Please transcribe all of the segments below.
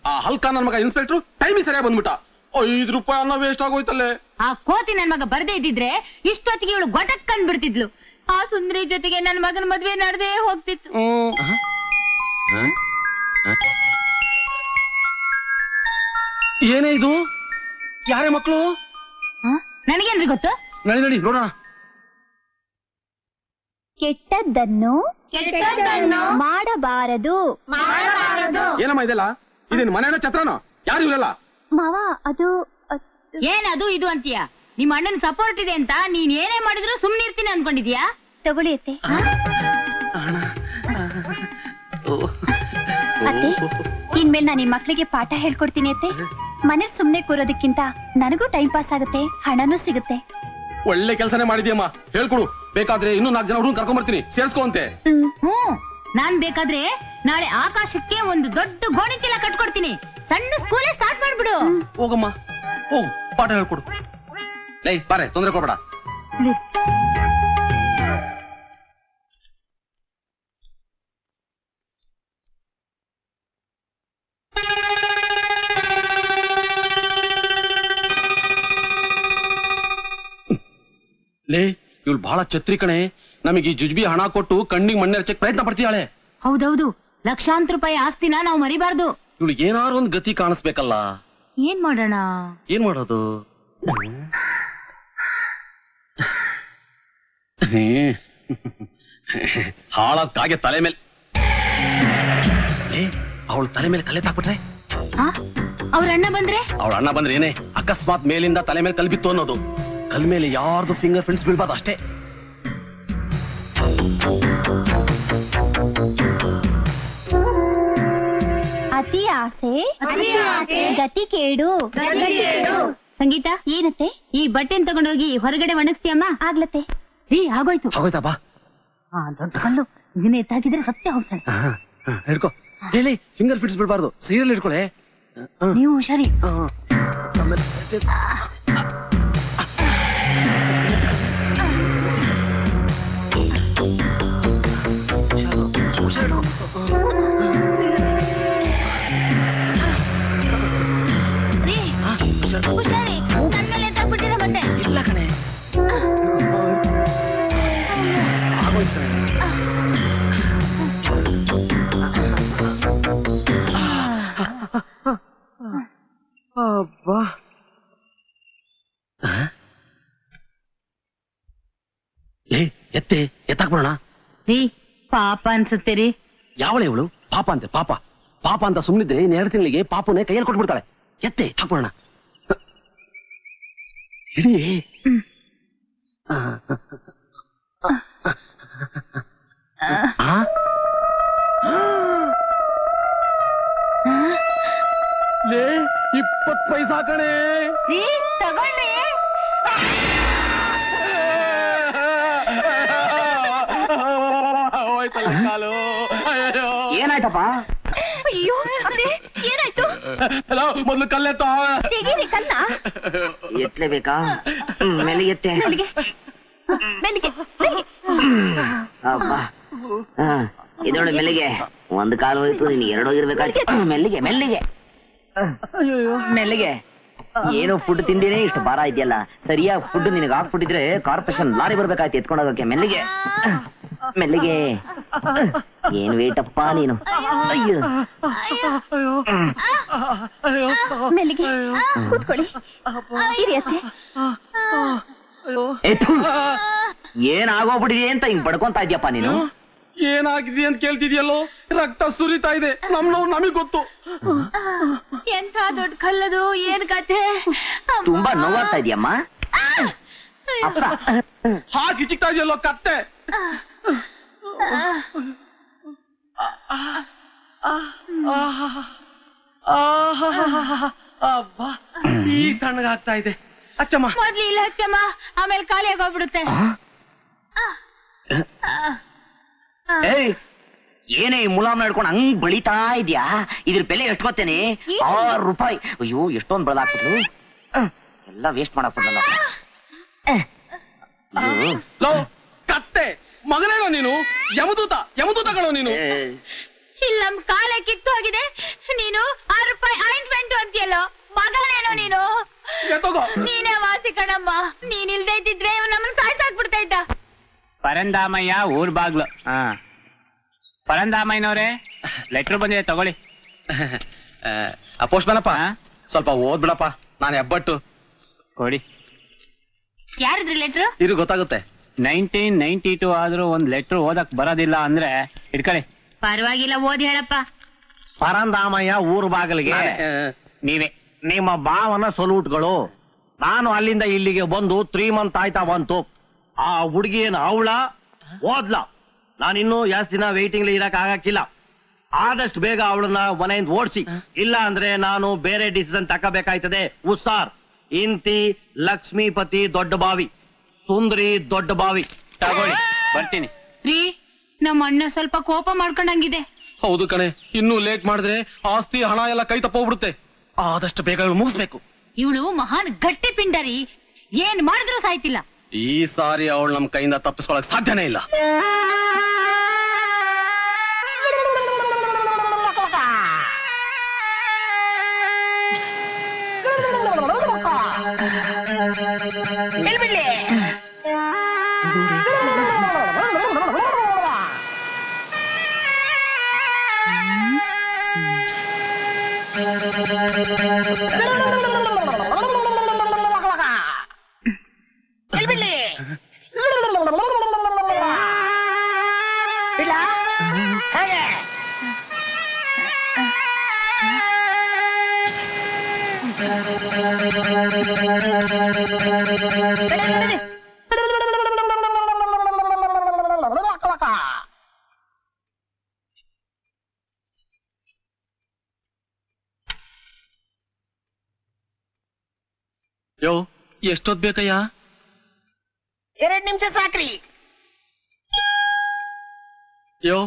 ಆ ಹಲ್ಕ ನನ್ ಮಗ ಇನ್ಸ್ಪೆಕ್ಟರ್ ಟೈಮಿಗೆ ಸರಿಯಾಗಿ ಬಂದ್ಬಿಟ್ಟ. 5 ರೂಪಾಯಿ ಅನ್ನ ವೇಸ್ಟ್ ಆಗೋಯ್ತಲ್ಲೇ. ಆ ಕೋತಿ ನನ್ ಮಗ ಬರ್ದೇ ಇದ್ದಿದ್ರೆ ಇಷ್ಟೊತ್ತಿಗೆ ಇವಳು ಗೊಟಕ್ ಕಂಡ್ ಬಿಡ್ತಿದ್ಲು. ಆ ಸುಂದರಿ ಜೊತೆಗೆ ನನ್ ಮಗನ ಮದ್ವೆ ನಡೆದೇ ಹೋಗ್ತಿತ್ತು. ಏನೇ ಇದು? ಯಾರೇ ಮಕ್ಕಳು? ನನಗೇನ್ರಿ ಗೊತ್ತು? ನಡಿ ನಡಿ ನೋಡೋಣ. ಕೆಟ್ಟದ್ದನ್ನು ಮಾಡಬಾರದು. ಏನಮ್ಮ ಇದೆಲ್ಲ? ಇದೇನು ಮನೇನ ಛತ್ರನೋ? ಯಾರು ಇವರೆಲ್ಲ? ಮಾವ ಅದು ಏನದು ಇದು ಅಂತೀಯ? ನಿಮ್ಮ ಅಣ್ಣನ ಸಪೋರ್ಟ್ ಇದೆ ಅಂತ ನೀನ್ ಏನೇ ಮಾಡಿದ್ರು ಸುಮ್ನೆ ಇರ್ತೀನಿ ಅನ್ಕೊಂಡಿದ್ಯಾ? ತಗೊಳ್ಳಿ ಅತ್ತೆ. ಅತ್ತೆ, ಇನ್ಮೇಲೆ ನಾನು ಈ ಮಕ್ಳಿಗೆ ಪಾಠ ಹೇಳ್ಕೊಡ್ತೀನಿ ಅತ್ತೆ. ಮನೇಲಿ ಸುಮ್ನೆ ಕೂರೋದಕ್ಕಿಂತ ನನಗೂ ಟೈಮ್ ಪಾಸ್ ಆಗುತ್ತೆ, ಹಣನೂ ಸಿಗುತ್ತೆ. ಒಳ್ಳೆ ಕೆಲಸನೇ ಮಾಡಿದ್ಯಮ್ಮ. ಹೇಳ್ಕೊಡು. ಬೇಕಾದ್ರೆ ಇನ್ನೂ 4 ಜನ ಹುಡುಗನ್ ಕರ್ಕೊಂಡ್ ಬರ್ತೀನಿ, ಸೇರ್ಸ್ಕೊಂತೆ. ನಾನ್ ಬೇಕಾದ್ರೆ ನಾಳೆ ಆಕಾಶಕ್ಕೆ ಒಂದು ದೊಡ್ಡ ಗೋಣಿ ಚೀಲ ಕಟ್ಕೊಡ್ತೀನಿ. ಸಣ್ಣ ಸ್ಕೂಲೇ ಸ್ಟಾರ್ಟ್ ಮಾಡ್ಬಿಡು. ಹೋಗಮ್ಮ, ಹೋಗು, ಪಾಠ ಹೇಳ್ಕೊಡು. ಲೈ ಬಾರೆ, ತೊಂದ್ರೆ ಕೊಡ್ಬೇಡ. ಲೇ, ಇವಳು ಬಹಳ ಛತ್ರಿ ಕಣೆ. ನಮಗೆ ಈ ಜುಜ್ಬಿ ಹಣ ಕೊಟ್ಟು ಕಣ್ಣಿಗೆ ಮಣ್ಣೆರಚಕ್ ಪ್ರಯತ್ನ ಪಡ್ತೀಯಾಳೆ. ಹೌದೌದು, ಲಕ್ಷಾಂತರ ರೂಪಾಯಿ ಆಸ್ತಿನ ನಾವು ಮರಿಬಾರ್ದು. ಇವಳು ಏನಾರು ಒಂದ್ ಗತಿ ಕಾಣಿಸ್ಬೇಕಲ್ಲ. ಏನ್ ಮಾಡೋಣ? ಏನ್ ಮಾಡೋದು? ಹಾಳಾದ ಕಾಗೆ ತಲೆ ಮೇಲೆ ಅವಳ ತಲೆ ಮೇಲೆ ಕಲೆ ತಾಕ್ಬಿಟ್ರೆ? ಅವ್ರ ಅಣ್ಣ ಬಂದ್ರೆ? ಅವಳ ಅಣ್ಣ ಬಂದ್ರೆ ಏನೇ, ಅಕಸ್ಮಾತ್ ಮೇಲಿಂದ ತಲೆ ಮೇಲೆ ಕಲ್ಬಿತ್ತು ಅನ್ನೋದು. ಕಲ್ ಮೇಲೆ ಯಾರ್ದು ಫಿಂಗರ್ ಪ್ರಿಂಟ್ಸ್ ಬೀಳ್ಬಾರ್ದು ಅಷ್ಟೇ. ಅತಿ ಆಸೆ ಗತಿ ಕೇಡು. ಸಂಗೀತ, ಏನತ್ತೆ? ಈ ಬಟ್ಟೆನ್ ತಗೊಂಡೋಗಿ ಹೊರಗಡೆ ಒಣಗಿಸ್ತೀಯಮ್ಮ? ಆಗ್ಲತ್ತೆ. ಆಗೋಯ್ತು. ಆಗೋಯ್ತಾ ಬಾ. ದೊಡ್ಡ ಕಲ್ಲು ಇದನ್ನ ಎತ್ತಾಕಿದ್ರೆ ಸತ್ಯ ಹೋಗ್ತಾನೆ. ಹಿಡ್ಕೊ. ಹೇಳಿ, ಫಿಂಗರ್ ಪ್ರಿಂಟ್ಸ್ ಬಿಡ್ಬಾರ್ದು. ಸೀರಿಯಲ್ ಹಿಡ್ಕೊಳೆ. ನೀವು ಹುಷಾರಿ. ಹುಷಾರಿ, ನನ್ನ ಮೇಲೆ ಎತ್ತಾಕ್ಬಿಟ್ಟಿರ ಮತ್ತೆ. ಇಲ್ಲ ಕಣೆ, ಆಗೋಯ್ತು. ಅಬ್ಬಾ, ಎತ್ತಾಕ್ಬಿಡೋಣ. ರೀ, ಪಾಪ ಅನ್ಸುತ್ತೆ ರೀ. ಯಾವಳೆ ಇವಳು? ಪಾಪ ಅಂತೆ. ಪಾಪ ಪಾಪ ಅಂತ ಸುಮ್ಮನಿದ್ರೆ 2 ತಿಂಗಳಿಗೆ ಪಾಪನೇ ಕೈಯಲ್ಲಿ ಕೊಟ್ಬಿಡ್ತಾಳೆ. ಎತ್ತೆ ಹಾಕ್ಬಿಡೋಣ. ಹಿಡಿ. ಲೇ, 20 ಪೈಸಾ ಕಣೆ. ತಗೊಂಡೆ. ಏನಾಯ್ತಪ್ಪ? ಅಯ್ಯೋ, ಏನಾಯ್ತು? ಮೊದ್ಲು ಕಲ್ಲೆತ್ತ. ತೆಗೀರಿ ಕಲ್ಲ. ಎತ್ತಲೇಬೇಕಾ? ಮೆಲ್ಲಿಗೆ ಎತ್ತೆ. ಅಬ್ಬಾ, ಇದೋಡ ಮೆಲ್ಲಿಗೆ. 1 ಕಾಲು ಹೋಯ್ತು, ನೀನು 2 ಹೋಗಿರ್ಬೇಕಾಯ್ತು. ಮೆಲ್ಲಿಗೆ ಮೆಲ್ಲಿಗೆ ಮೆಲ್ಲಿಗೆ. ಏನೋ ಫುಡ್ ತಿಂದೇನೆ ಇಷ್ಟು ಭಾರ ಇದೆಯಲ್ಲ. ಸರಿಯಾಗಿ ಫುಡ್ ನಿನಗೆ ಹಾಕ್ಬಿಟ್ಟಿದ್ರೆ ಕಾರ್ಪೊರೇಷನ್ ಲಾರಿ ಬರ್ಬೇಕಾಯ್ತು ಎತ್ಕೊಂಡೋಗಕ್ಕೆ. ಮೆಲ್ಲಿಗೆ ಮೆಲ್ಲಿಗೆ. ಏನ್ ವೇಟಪ್ಪ ನೀನು. ಅಯ್ಯೋ, ಮೆಲ್ಲಿಗೆ ಕೂತ್ಕೊಳ್ಳಿ. ಇರಿಯತ್ತೆ. ಏನಾಗೋಗ್ಬಿಟ್ಟಿದೆ ಅಂತ ಹಿಂಗ್ ಬಡ್ಕೊಂತ ಇದ್ಯಪ್ಪ ನೀನು? ಏನಾಗಿದೆ ಅಂತ ಕೇಳ್ತಿದ್ಯಲ್ಲೋ? ರಕ್ತ ಸುರಿತಾ ಇದೆ. ನಮಗ್ ಗೊತ್ತು. ಎಂಥ ದೊಡ್ಡ ಕಲ್ಲದು, ಏನ್ ಕತೆ? ತುಂಬಾ ನೋವಾಗ್ತಾ ಇದೆಯಮ್ಮ. ಹಾಕಿ ಚಿಕ್ತಾ ಇದೆಯಲ್ಲೋ ಕತ್ತೆ. ಅಬ್ಬಾ, ಈ ತಣ್ಣಗಾಗ್ತಾ ಇದೆ. ಅಚ್ಚಮ್ಮ, ಮೊದ್ಲು ಇಲ್ಲ ಹಚ್ಚಮ್ಮ, ಆಮೇಲೆ ಖಾಲಿ ಆಗೋಗ್ಬಿಡುತ್ತೆ. ಏನೇ ಮುಲಾಮ್ ನಡ್ಕೊಂಡು ಹಂಗ್ ಬಳಿತಾ ಇದ್ಯಾ? ಇದ್ರ ಬೆಲೆ ಎಷ್ಟು ಗೊತ್ತೇನೆ? 6 ರೂಪಾಯಿ. ಅಯ್ಯೋ, ಎಷ್ಟೊಂದು ಬೆಳೆದಾಕ್ಬಿಟ್ರು. ಎಲ್ಲ ವೇಸ್ಟ್ ಮಾಡಾಕ್ಬಿಡಲ್ಲ. ಕತ್ತೆ ಮಗನೇನೋ ನೀನು? ಯಮದೂತ ಯಮದೂತಗಳೋ ನೀನು? ಇಲ್ಲಿ ನಮ್ ಕಾಲೇ ಕಿತ್ತು ಹೋಗಿದೆ. ನೀನು 6 ರೂಪಾಯಿ ಮಗನೇನೋ ನೀನು ತಗೋ. ನೀನೇ ವಾಸಿ ಕಣಮ್ಮ. ನೀನ್ ಇಲ್ದೇ ಇದ್ದಿದ್ರೆ ಇವ್ ನಮ್ಮನ್ನ ಸಾಯ್ಸಾಕ್ಬಿಡ್ತಾ ಇದ್ದ. ಪರಂದಾಮಯ್ಯ ಊರ್ ಬಾಗ್ಲು. ಪರಂದಾಮಯ್ಯನವ್ರೆ ಲೆಟ್ರ್ ಬಂದಿದೆ ತಗೊಳ್ಳಿ. ಪೋಸ್ಟ್ಮನಪ್ಪ ಸ್ವಲ್ಪ ಓದ್ಬಿಡಪ್ಪ, ನಾನು ಹೆಬ್ಬಟ್ಟು. ಕೊಡಿ. ಯಾರಿದ್ರಿ ಲೆಟ್ರು? ಇದು ಗೊತ್ತಾಗುತ್ತೆ. 1992 ಆದ್ರೂ ಒಂದ್ ಲೆಟ್ರ್ ಓದಕ್ ಬರೋದಿಲ್ಲ ಅಂದ್ರೆ ಇಟ್ಕೊಳ್ಳಿ. ಪರವಾಗಿಲ್ಲ, ಓದಿ ಹೇಳಪ್ಪ. ಪರಂದಾಮಯ್ಯ ಊರು ಬಾಗಿಲಿಗೆ ನೀವೇ ನಿಮ್ಮ ಭಾವನ ಸೊಲ್ಯೂಟ್ಗಳು. ನಾನು ಅಲ್ಲಿಂದ ಇಲ್ಲಿಗೆ ಬಂದು 3 ಮಂತ್ ಆಯ್ತಾ ಬಂತು. ಆ ಹುಡುಗಿ ಏನು ಅವಳ ಓದ್ಲ? ನಾನಿನ್ನೂ ಜಾಸ್ತಿ ದಿನ ವೇಟಿಂಗ್ ಇರಕ್ ಆಗಕ್ಕಿಲ್ಲ. ಆದಷ್ಟು ಬೇಗ ಅವಳನ್ನ ಮನೆಯಿಂದ ಓಡಿಸಿ, ಇಲ್ಲ ಅಂದ್ರೆ ನಾನು ಬೇರೆ ಡಿಸಿಷನ್ ತಗೋಬೇಕಾಯ್ತದೆ. ಉಸ್ಸಾರ್ ಇಂತಿ ಲಕ್ಷ್ಮೀಪತಿ ದೊಡ್ಡ ಬಾವಿ, ಸುಂದರಿ ದೊಡ್ಡ ಬಾವಿ. ತಗೊಳ್ಳಿ, ಬರ್ತೀನಿ. ರೀ, ನಮ್ಮ ಅಣ್ಣ ಸ್ವಲ್ಪ ಕೋಪ ಮಾಡ್ಕೊಂಡಂಗಿದೆ. ಹೌದು ಕಣೆ, ಇನ್ನೂ ಲೇಟ್ ಮಾಡಿದ್ರೆ ಆಸ್ತಿ ಹಣ ಎಲ್ಲ ಕೈ ತಪ್ಪೋಗ್ಬಿಡುತ್ತೆ. ಆದಷ್ಟು ಬೇಗ ಮುಗಿಸ್ಬೇಕು. ಇವಳು ಮಹಾನ್ ಗಟ್ಟಿ ಪಿಂಡರಿ, ಏನ್ ಮಾಡಿದ್ರು ಸಾಯ್ತಿಲ್ಲ. ಈ ಸಾರಿ ಅವಳು ನಮ್ ಕೈಯಿಂದ ತಪ್ಪಿಸ್ಕೊಳಕ್ ಸಾಧ್ಯನೇ ಇಲ್ಲ. ಯೋ, ಎಷ್ಟೊತ್ ಬೇಕಯ್ಯ? 2 ನಿಮಿಷ ಸಾಕ್ರಿ. ಯೋ,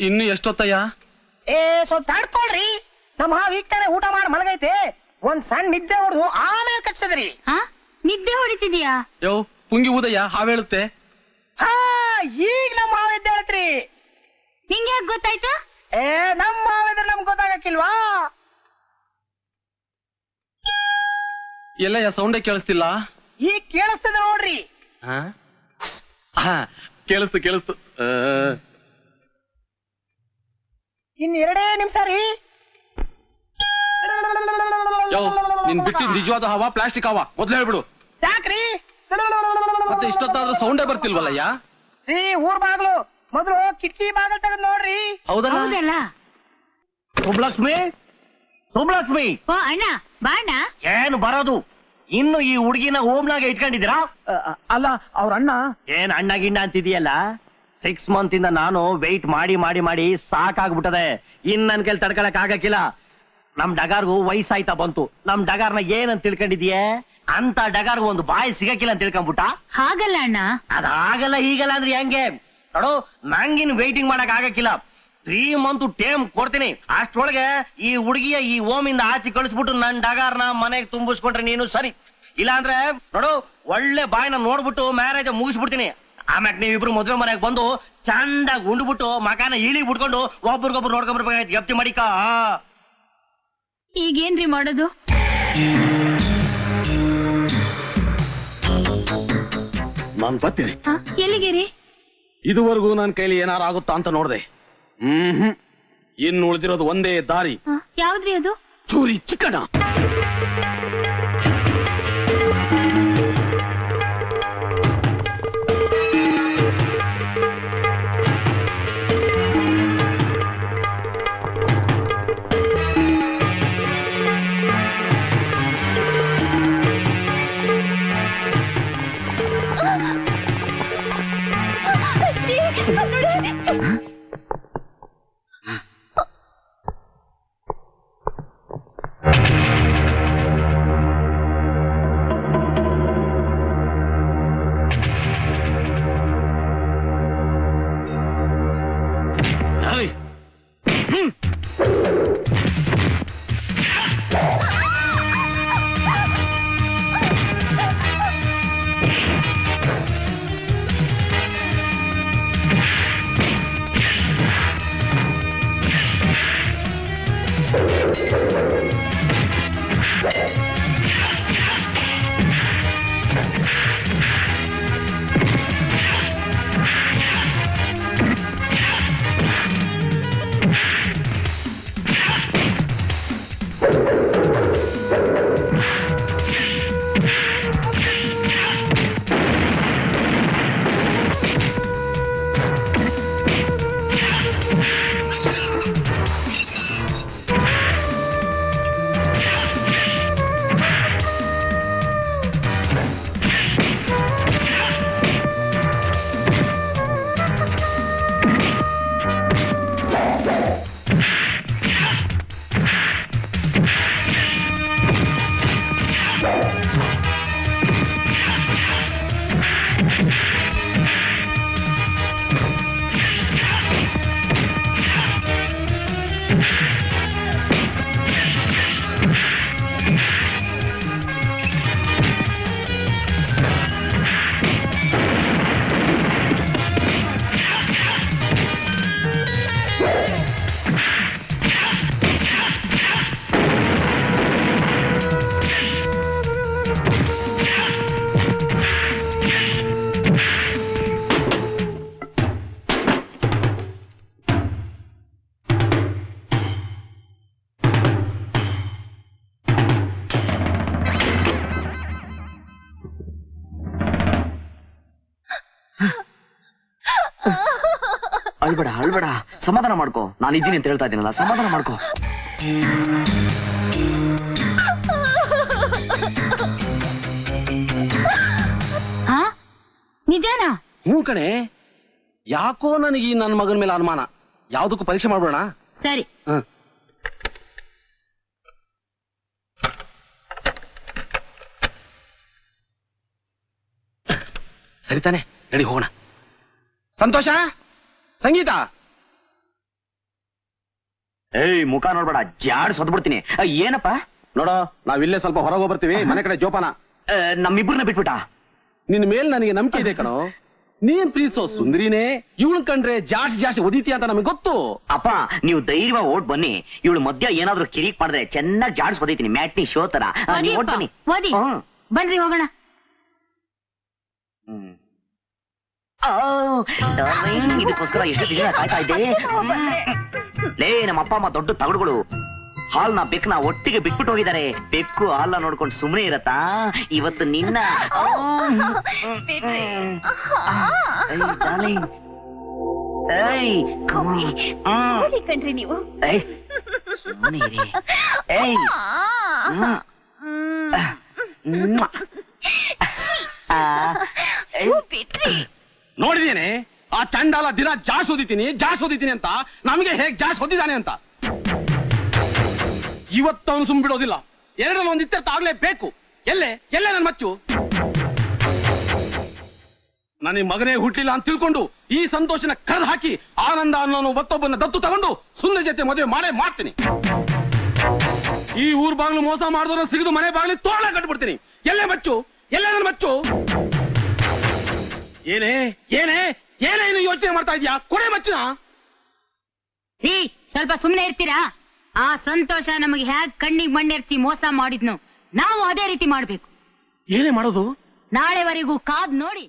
ಇನ್ನು ಎಷ್ಟೊತ್ತಯ್ಯ? ಸ್ವಲ್ಪ ತಡ್ಕೊಳ್ರಿ. ನಮ್ಮ ಈಗ ತಾನೆ ಊಟ ಮಾಡಿ ಮಲಗೈತೆ. ಒಂದ್ ಸಣ್ಣ ನಿದ್ದೆ ಹೊಡೆದು ಆಮೇಲೆ ಕಚ್ಚದ್ರಿ. ನಿದ್ದೆ ಹೊಡಿತಿದ್ಯಾ? ಯೋ, ಪುಂಗಿ ಊದಯ್ಯ, ಹಾವೇಳುತ್ತೆ. ಈಗ ನಮ್ಮ ಹಾವು ಎದ್ದೆ ಹೇಳ್ತ್ರಿ. ನಿಂಗೆ ಯಾಕೆ ಗೊತ್ತಾಯ್ತು? ನಮ್ಮ ಹಾವಿದ್ರೆ ನಮ್ಗೆ ಗೊತ್ತಾಗಕ್ಕಿಲ್ವಾ? ಎಲ್ಲಯ್ಯ, ಸೌಂಡೇ ಕೇಳಿಸ್ತಿಲ್ಲ. ಈಗ ಕೇಳಿಸ್ತದೆ ನೋಡ್ರಿ. ಕೇಳಿಸ್ತು. ಇನ್ 2 ನಿಮಿಷ ರೀ. ಯೋ, ನಿನ್ ಬಿಟ್ಟಿದ್ ನಿಜವಾದ ಹವಾ ಪ್ಲಾಸ್ಟಿಕ್ ಹವಾ ಮೊದ್ಲು ಹೇಳ್ಬಿಡು. ಯಾಕ್ರಿ? ಮತ್ತೆ ಇಷ್ಟೊತ್ತಾದ್ರೂ ಸೌಂಡೇ ಬರ್ತಿಲ್ವಲ್ಲಯ್ಯ? ರೀ, ಊರ್ ಬಾಗ್ಲು ಮೊದಲು ಕಿಟಕಿ ಬಾಗಲ್ ತೆಗೆದು ನೋಡ್ರಿ. ಹೌದಲ್ಲ? ಸುಬ್ಲಕ್ಷ್ಮಿ, ಸುಬ್ಲಕ್ಷ್ಮಿ. ಓ ಅಣ್ಣ, ಬಾಣ. ಏನು ಬರೋದು? ಇನ್ನು ಈ ಹುಡುಗಿನ ಓಮ್ನಾಗೆ ಇಟ್ಕೊಂಡಿದ್ದೀರಾ? ಅಲ್ಲ, ಅವ್ರ ಅಣ್ಣ. ಏನ್ ಅಣ್ಣ ಗಿಣ್ಣ ಅಂತಿದೀಯಲ್ಲ? 6 ಮಂತ್ ಇಂದ ನಾನು ವೆಯ್ಟ್ ಮಾಡಿ ಮಾಡಿ ಮಾಡಿ ಸಾಕಾಗ್ಬಿಟ್ಟದೆ. ಇನ್ ನನ್ ಕೈಲಿ ತಡ್ಕೊಳಕ್ ಆಗಕ್ಕಿಲ್ಲ. ನಮ್ ಡಗಾರ್ಗು ವಯಸ್ಸಾಯ್ತಾ ಬಂತು. ನಮ್ ಡಗಾರ್ನ ಏನಂತ ತಿಳ್ಕೊಂಡಿದ್ಯೆ? ಅಂತ ಡಗಾರ್ಗು ಒಂದು ಬಾಯಿ ಸಿಗಕ್ಕಿಲ್ಲ ಅಂತ ತಿಳ್ಕೊಂಡ್ಬಿಟ್ಟ. ಹಾಗಲ್ಲ ಅಣ್ಣ. ಅದಾಗಲ್ಲ ಹೀಗಲ್ಲ ಅಂದ್ರೆ ಹೆಂಗೆ ನೋಡು? ನಂಗಿನ್ ವೇಟಿಂಗ್ ಮಾಡಕ್ ಆಗಕ್ಕಿಲ್ಲ. 3 ಮಂತ್ ಟೇಮ್ ಕೊಡ್ತೀನಿ. ಅಷ್ಟೊಳಗೆ ಈ ಹುಡುಗಿಯ ಈ ಓಮಿಂದ ಆಚೆ ಕಳಿಸ್ಬಿಟ್ಟು ನನ್ ಡಗಾರ್ನ ಮನೆಗೆ ತುಂಬಿಸ್ಕೊಂಡ್ರೆ ನೀನು ಸರಿ. ಇಲ್ಲ ಅಂದ್ರೆ ನೋಡು, ಒಳ್ಳೆ ಬಾಯಿನ ನೋಡ್ಬಿಟ್ಟು ಮ್ಯಾರೇಜ್ ಮುಗಿಸ್ಬಿಡ್ತೀನಿ. ಆಮ್ಯಾಗ ನೀವಿಬ್ರು ಮದುವೆ ಮನೆಗೆ ಬಂದು ಚಂದಾಗಿ ಉಂಡ್ಬಿಟ್ಟು ಮಕಾನ ಇಳಿ ಬಿಟ್ಕೊಂಡು ಒಬ್ರಿಗೊಬ್ರು ನೋಡ್ಕೊಂಡ್ಬರ್ಬೇಕಾಯ್ತು. ಜಪ್ತಿ ಮಾಡಿಕ. ಈಗೇನ್ರಿ ಮಾಡೋದು? ನಾನ್ ಬರ್ತೀನಿ. ಎಲ್ಲಿಗೆ ರೀ? ಇದುವರೆಗೂ ನನ್ ಕೈಲಿ ಏನಾರು ಆಗುತ್ತಾ ಅಂತ ನೋಡ್ದೆ. ಇನ್ನು ಉಳಿದಿರೋದು ಒಂದೇ ದಾರಿ. ಯಾವ್ದ್ರಿ ಅದು? ಚೂರಿ ಚಿಕ್ಕಣ. ಅಳ್ಬೇಡ ಸಮಾಧಾನ ಮಾಡ್ಕೋ. ನಾನು ಇದ್ದೀನಿ ಅಂತ ಹೇಳ್ತಾ ಇದ್ದೀನಲ್ಲ, ಸಮಾಧಾನ ಮಾಡ್ಕೋ. ನಿಜಾನಾ? ಹ್ಞೂ ಕಣೆ, ಯಾಕೋ ನನಗೆ ಈ ನನ್ನ ಮಗನ ಮೇಲೆ ಅನುಮಾನ. ಯಾವ್ದಕ್ಕೂ ಪರೀಕ್ಷೆ ಮಾಡ್ಬೇಡ. ಸರಿ. ಸರಿ ತಾನೆ, ನಡಿ ಹೋಗೋಣ. ಸಂತೋಷ, ಸಂಗೀತ. ಏಯ್, ಮುಖ ನೋಡ್ಬೇಡ, ಜಾಡ್ ಸೊದ್ಬಿಡ್ತೀನಿ. ಏನಪ್ಪ? ನೋಡೋ, ನಾವಿಲ್ಲೇ ಸ್ವಲ್ಪ ಹೊರಗೆ ಬರ್ತೀವಿ. ಮನೆ ಕಡೆ ಜೋಪಾನ. ನಮ್ಮಿಬ್ಬರನ್ನ ಬಿಟ್ಬಿಟ್ಟ. ನಿನ್ ಮೇಲ್ ನನಗೆ ನಂಬಿಕೆ ಇದೆ ಕಣೋ. ನೀನ್ ಪ್ರೀತಿಸೋ ಸುಂದರಿನೇ ಇವಳು ಕಂಡ್ರೆ ಜಾಸ್ತಿ ಒದಿತಿ ಅಂತ ನಮಗೆ ಗೊತ್ತು. ಅಪ್ಪ, ನೀವು ಧೈರ್ಯವಾಗಿ ಓಟ್ ಬನ್ನಿ. ಇವಳು ಮಧ್ಯ ಏನಾದ್ರು ಕಿರಿಕ್ ಮಾಡಿದ್ರೆ ಚೆನ್ನಾಗಿ ಜಾಡ್ಸ್ ಬದೀತೀನಿ, ಮ್ಯಾಟ್ನಿ ಶೋ ತರ. ನೀವು ಓಟ್ ಬನ್ನಿ. ಬನ್ರಿ ಹೋಗೋಣ. ಇದಕ್ಕೋಸ್ಕರ ಎಷ್ಟು ದಿನ ಕಾಯ್ತಾ ಇದ್ದೆ. ಲೇ, ನಮ್ಮ ಅಪ್ಪ ಅಮ್ಮ ದೊಡ್ಡ ತಗಡುಗಳು. ಹಾಲ್ನ ಬೆಕ್ಕನ ಒಟ್ಟಿಗೆ ಬಿಟ್ಬಿಟ್ಟು ಹೋಗಿದ್ದಾರೆ. ಬೆಕ್ಕು ಹಾಲ್ನ ನೋಡ್ಕೊಂಡು ಸುಮ್ಮನೆ ಇರತ್ತಾ? ಇವತ್ತು ನಿನ್ನ ಕಣ್ರಿ ನೀವು. ಸುಮ್ಮನೆ ಇರಿ. ನೋಡಿದೇನೆ ಆ ಚಂಡಾಲ ದಿನ ಜಾಸ್ ಓದಿತೀನಿ ಅಂತ. ನಮಗೆ ಹೇಗ್ ಜಾಸ್ ಓದಿದ್ದಾನೆ ಅಂತ. ಇವತ್ತವನು ಸುಮ್ ಬಿಡೋದಿಲ್ಲ. ಎರಡರಲ್ಲಿ ಒಂದು ಇತ್ಯರ್ಥ ಆಗ್ಲೇಬೇಕು. ಎಲ್ಲೇ ನನ್ನ ಮಚ್ಚು? ನನಗೆ ಮಗನೇ ಹುಟ್ಟಿಲ್ಲ ಅಂತ ತಿಳ್ಕೊಂಡು ಈ ಸಂತೋಷನ ಕರೆದು ಹಾಕಿ ಆನಂದ ಅನ್ನೋನು ಮತ್ತೊಬ್ಬನ ದತ್ತು ತಗೊಂಡು ಸುಂದರ ಜೊತೆ ಮದುವೆ ಮಾಡ್ತೀನಿ. ಈ ಊರ್ ಬಾಗ್ಲು ಮೋಸ ಮಾಡಿದವ್ರ ಸಿಗದು ಮನೆ ಬಾಗ್ಲಿ ತೋಳ ಕಟ್ಬಿಡ್ತೀನಿ. ಎಲ್ಲೇ ನನ್ನ ಮಚ್ಚು? ಏನೇನು ಯೋಚನೆ ಮಾಡ್ತಾ ಇದ್ಯಾ? ಕೊಡೆ ಮಚ್ಚನ. ಸ್ವಲ್ಪ ಸುಮ್ನೆ ಇರ್ತೀರಾ? ಆ ಸಂತೋಷ ನಮಗೆ ಹ್ಯಾಗ್ ಕಣ್ಣಿಗೆ ಮಣ್ಣೆರ್ಸಿ ಮೋಸ ಮಾಡಿದ್ನು, ನಾವು ಅದೇ ರೀತಿ ಮಾಡ್ಬೇಕು. ಏನೇ ಮಾಡೋದು? ನಾಳೆವರೆಗೂ ಕಾದ್ ನೋಡಿ.